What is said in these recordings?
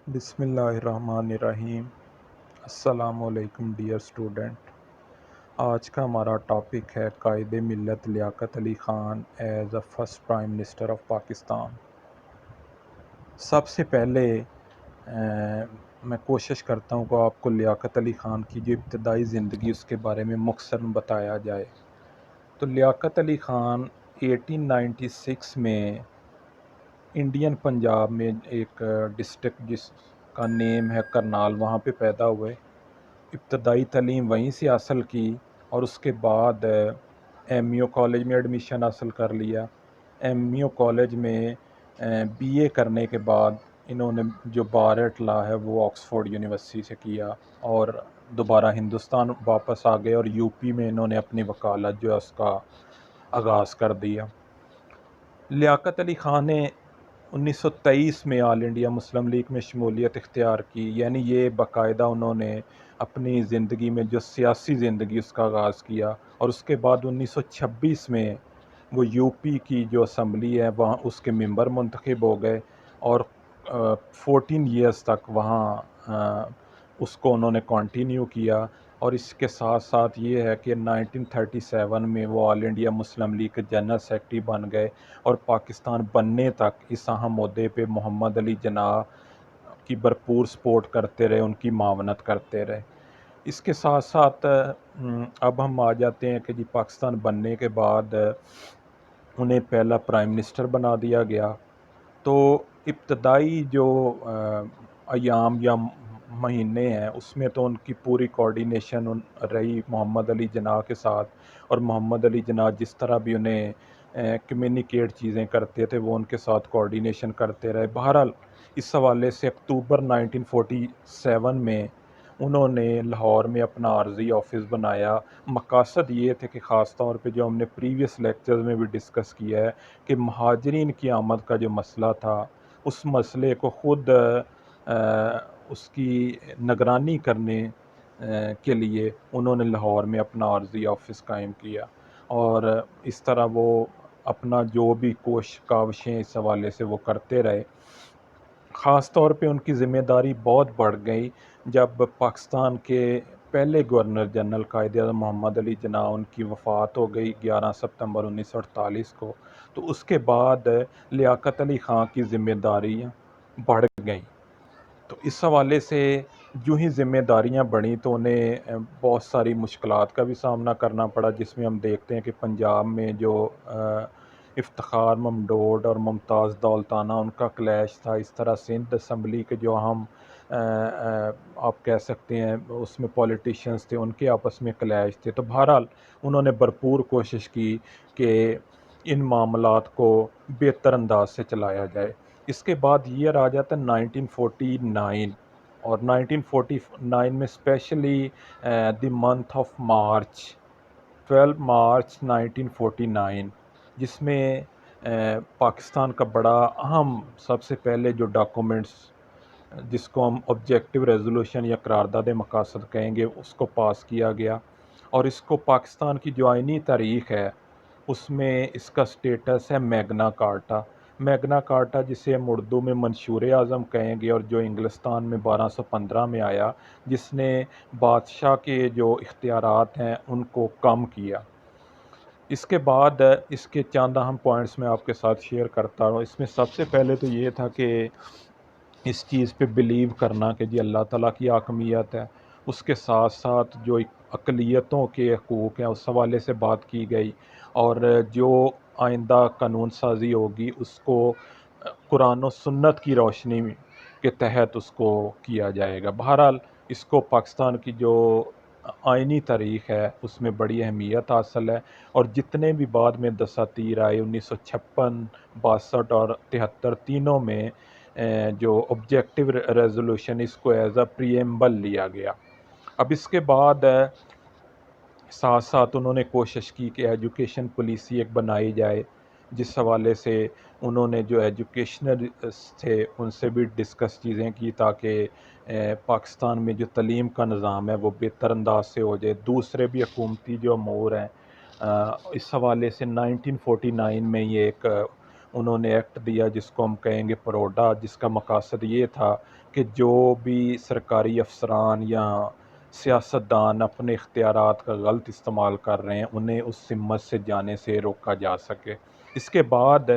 بسم اللہ الرحمن الرحیم۔ السلام علیکم ڈیئر اسٹوڈنٹ۔ آج کا ہمارا ٹاپک ہے قائد ملت Liaquat Ali Khan as a first prime minister of Pakistan. سب سے پہلے میں کوشش کرتا ہوں کہ آپ کو لیاقت علی خان کی جو ابتدائی زندگی اس کے بارے میں مختصراً بتایا جائے۔ تو لیاقت علی خان 1896 میں انڈین پنجاب میں ایک ڈسٹرکٹ جس کا نیم ہے کرنال، وہاں پہ پیدا ہوئے۔ ابتدائی تعلیم وہیں سے حاصل کی اور اس کے بعد ایم یو کالج میں ایڈمیشن حاصل کر لیا۔ ایم یو کالج میں بی اے کرنے کے بعد انہوں نے جو بار ایٹ لا ہے وہ آکسفورڈ یونیورسٹی سے کیا اور دوبارہ ہندوستان واپس آ گئے اور یو پی میں انہوں نے اپنی وکالت جو ہے اس کا آغاز کر دیا۔ لیاقت علی خان نے 1923 میں آل انڈیا مسلم لیگ میں شمولیت اختیار کی، یعنی یہ باقاعدہ انہوں نے اپنی زندگی میں جو سیاسی زندگی اس کا آغاز کیا، اور اس کے بعد 1926 میں وہ یو پی کی جو اسمبلی ہے وہاں اس کے ممبر منتخب ہو گئے اور 14 ایئرز تک وہاں اس کو انہوں نے کنٹینیو کیا۔ اور اس کے ساتھ ساتھ یہ ہے کہ 1937 میں وہ آل انڈیا مسلم لیگ کے جنرل سیکرٹری بن گئے اور پاکستان بننے تک اس اہم عہدے پہ محمد علی جناح کی بھرپور سپورٹ کرتے رہے، ان کی معاونت کرتے رہے۔ اس کے ساتھ ساتھ اب ہم آ جاتے ہیں کہ جی پاکستان بننے کے بعد انہیں پہلا پرائم منسٹر بنا دیا گیا۔ تو ابتدائی جو ایام یا مہینے ہیں اس میں تو ان کی پوری کوارڈینیشن رہی محمد علی جناح کے ساتھ، اور محمد علی جناح جس طرح بھی انہیں کمیونیکیٹ چیزیں کرتے تھے وہ ان کے ساتھ کوارڈینیشن کرتے رہے۔ بہرحال اس حوالے سے اکتوبر 1947 میں انہوں نے لاہور میں اپنا عارضی آفس بنایا۔ مقاصد یہ تھے کہ خاص طور پہ جو ہم نے پریویس لیکچرز میں بھی ڈسکس کیا ہے کہ مہاجرین کی آمد کا جو مسئلہ تھا اس مسئلے کو خود اس کی نگرانی کرنے کے لیے انہوں نے لاہور میں اپنا عارضی آفس قائم کیا، اور اس طرح وہ اپنا جو بھی کاوشیں اس حوالے سے وہ کرتے رہے۔ خاص طور پہ ان کی ذمہ داری بہت بڑھ گئی جب پاکستان کے پہلے گورنر جنرل قائد اعظم محمد علی جناح ان کی وفات ہو گئی 11 ستمبر 1948 کو، تو اس کے بعد لیاقت علی خان کی ذمہ داریاں بڑھ گئیں۔ تو اس حوالے سے جو ہی ذمہ داریاں بڑھیں تو انہیں بہت ساری مشکلات کا بھی سامنا کرنا پڑا، جس میں ہم دیکھتے ہیں کہ پنجاب میں جو افتخار ممدوڈ اور ممتاز دولتانہ ان کا کلیش تھا، اس طرح سندھ اسمبلی کے جو ہم آپ کہہ سکتے ہیں اس میں پولیٹیشنز تھے ان کے آپس میں کلیش تھے۔ تو بہرحال انہوں نے بھرپور کوشش کی کہ ان معاملات کو بہتر انداز سے چلایا جائے۔ اس کے بعد ایئر آ جاتا ہے 1949، اور 1949 میں specially the month of March 12 March 1949، جس میں پاکستان کا بڑا اہم سب سے پہلے جو ڈاکومنٹس جس کو ہم آبجیکٹو ریزولوشن یا قرارداد مقاصد کہیں گے اس کو پاس کیا گیا، اور اس کو پاکستان کی جو آئینی تاریخ ہے اس میں اس کا سٹیٹس ہے میگنا کارٹا۔ میگنا کارٹا جسے ہم اردو میں منشور اعظم کہیں گے، اور جو انگلستان میں 1215 میں آیا، جس نے بادشاہ کے جو اختیارات ہیں ان کو کم کیا۔ اس کے بعد اس کے چند اہم پوائنٹس میں آپ کے ساتھ شیئر کرتا ہوں۔ اس میں سب سے پہلے تو یہ تھا کہ اس چیز پہ بلیو کرنا کہ جی اللہ تعالیٰ کی حاکمیت ہے، اس کے ساتھ ساتھ جو اقلیتوں کے حقوق ہیں اس حوالے سے بات کی گئی، اور جو آئندہ قانون سازی ہوگی اس کو قرآن و سنت کی روشنی کے تحت اس کو کیا جائے گا۔ بہرحال اس کو پاکستان کی جو آئینی تاریخ ہے اس میں بڑی اہمیت حاصل ہے، اور جتنے بھی بعد میں دساتیر آئے 1956، 62 اور 73 تینوں میں جو آبجیکٹو ریزولوشن اس کو ایز اے پریمبل لیا گیا۔ اب اس کے بعد ساتھ ساتھ انہوں نے کوشش کی کہ ایجوکیشن پالیسی ایک بنائی جائے، جس حوالے سے انہوں نے جو ایجوکیشنل تھے ان سے بھی ڈسکس چیزیں کی تاکہ پاکستان میں جو تعلیم کا نظام ہے وہ بہتر انداز سے ہو جائے۔ دوسرے بھی حکومتی جو امور ہیں اس حوالے سے 1949 میں یہ ایک انہوں نے ایکٹ دیا جس کو ہم کہیں گے پروڈا، جس کا مقاصد یہ تھا کہ جو بھی سرکاری افسران یا سیاستدان اپنے اختیارات کا غلط استعمال کر رہے ہیں انہیں اس سمت سے جانے سے روکا جا سکے۔ اس کے بعد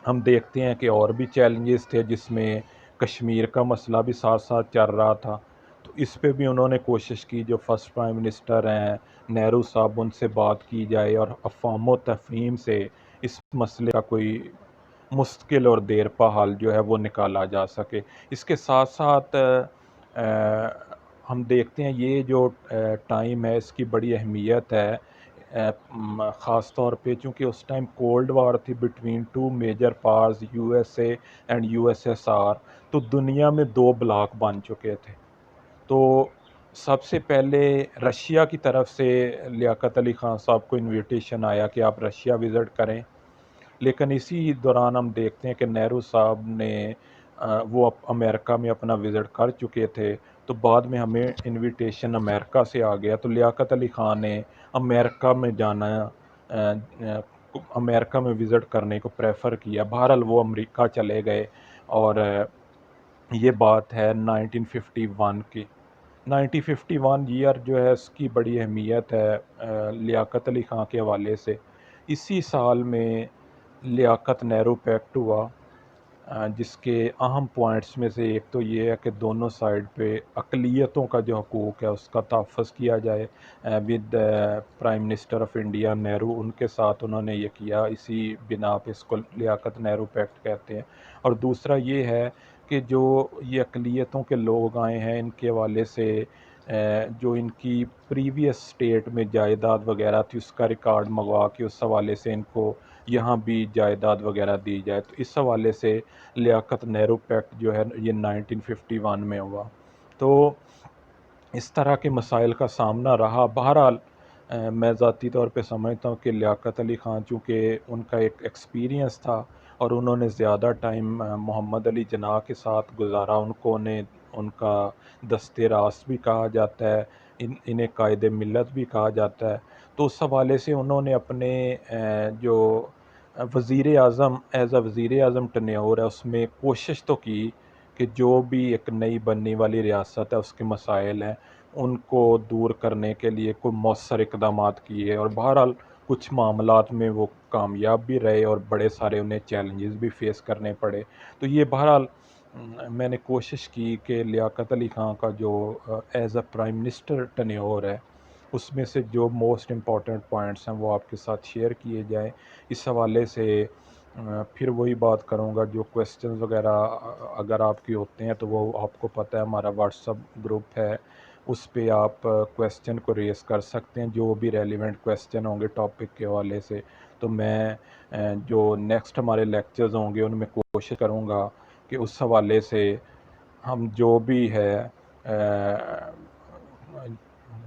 ہم دیکھتے ہیں کہ اور بھی چیلنجز تھے جس میں کشمیر کا مسئلہ بھی ساتھ ساتھ چل رہا تھا، تو اس پہ بھی انہوں نے کوشش کی، جو فرسٹ پرائم منسٹر ہیں نہرو صاحب، ان سے بات کی جائے اور افہام و تفہیم سے اس مسئلے کا کوئی مستقل اور دیرپا حل جو ہے وہ نکالا جا سکے۔ اس کے ساتھ ساتھ ہم دیکھتے ہیں یہ جو ٹائم ہے اس کی بڑی اہمیت ہے، خاص طور پہ چونکہ اس ٹائم کولڈ وار تھی between two major powers U S A and U S S R, تو دنیا میں دو بلاک بن چکے تھے۔ تو سب سے پہلے رشیا کی طرف سے لیاقت علی خان صاحب کو انویٹیشن آیا کہ آپ رشیا وزٹ کریں، لیکن اسی دوران ہم دیکھتے ہیں کہ نہرو صاحب نے وہ امریکہ میں اپنا وزٹ کر چکے تھے، تو بعد میں ہمیں انویٹیشن امریکہ سے آ گیا، تو لیاقت علی خان نے امریکہ میں جانا، امریکہ میں وزٹ کرنے کو پریفر کیا۔ بہرحال وہ امریکہ چلے گئے، اور یہ بات ہے 1951 کی۔ 1951 ایئر جو ہے اس کی بڑی اہمیت ہے لیاقت علی خان کے حوالے سے۔ اسی سال میں لیاقت نہرو پیکٹ ہوا، جس کے اہم پوائنٹس میں سے ایک تو یہ ہے کہ دونوں سائڈ پہ اقلیتوں کا جو حقوق ہے اس کا تحفظ کیا جائے۔ With prime minister of India Nehru, ان کے ساتھ انہوں نے یہ کیا، اسی بنا پہ اس کو لیاقت نہرو پیکٹ کہتے ہیں۔ اور دوسرا یہ ہے کہ جو یہ اقلیتوں کے لوگ آئے ہیں ان کے حوالے سے جو ان کی پریویس سٹیٹ میں جائیداد وغیرہ تھی اس کا ریکارڈ منگوا کے اس حوالے سے ان کو یہاں بھی جائیداد وغیرہ دی جائے، تو اس حوالے سے لیاقت نہرو پیکٹ جو ہے یہ 1951 میں ہوا۔ تو اس طرح کے مسائل کا سامنا رہا۔ بہرحال میں ذاتی طور پہ سمجھتا ہوں کہ لیاقت علی خان چونکہ ان کا ایک ایکسپیرینس تھا اور انہوں نے زیادہ ٹائم محمد علی جناح کے ساتھ گزارا، ان کا دست راست بھی کہا جاتا ہے، انہیں قائد ملت بھی کہا جاتا ہے، تو اس حوالے سے انہوں نے اپنے جو وزیر اعظم ایز اے وزیر اعظم ٹینیور ہے اس میں کوشش تو کی کہ جو بھی ایک نئی بننے والی ریاست ہے اس کے مسائل ہیں ان کو دور کرنے کے لیے کوئی مؤثر اقدامات کیے، اور بہرحال کچھ معاملات میں وہ کامیاب بھی رہے اور بڑے سارے انہیں چیلنجز بھی فیس کرنے پڑے۔ تو یہ بہرحال میں نے کوشش کی کہ لیاقت علی خان کا جو as a prime minister tenure ہے اس میں سے جو موسٹ امپورٹنٹ پوائنٹس ہیں وہ آپ کے ساتھ شیئر کیے جائیں۔ اس حوالے سے پھر وہی بات کروں گا، جو کویسچنز وغیرہ اگر آپ کے ہوتے ہیں تو وہ آپ کو پتہ ہے ہمارا واٹس اپ گروپ ہے، اس پہ آپ کویسچن کو ریز کر سکتے ہیں، جو بھی ریلیونٹ کویسچن ہوں گے ٹاپک کے حوالے سے، تو میں جو نیکسٹ ہمارے لیکچرز ہوں گے ان میں کوشش کروں گا کہ اس حوالے سے ہم جو بھی ہے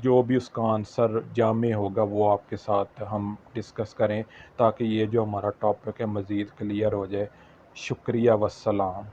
جو بھی اس کا آنسر جامع ہوگا وہ آپ کے ساتھ ہم ڈسکس کریں، تاکہ یہ جو ہمارا ٹاپک ہے مزید کلیئر ہو جائے۔ شکریہ، والسلام۔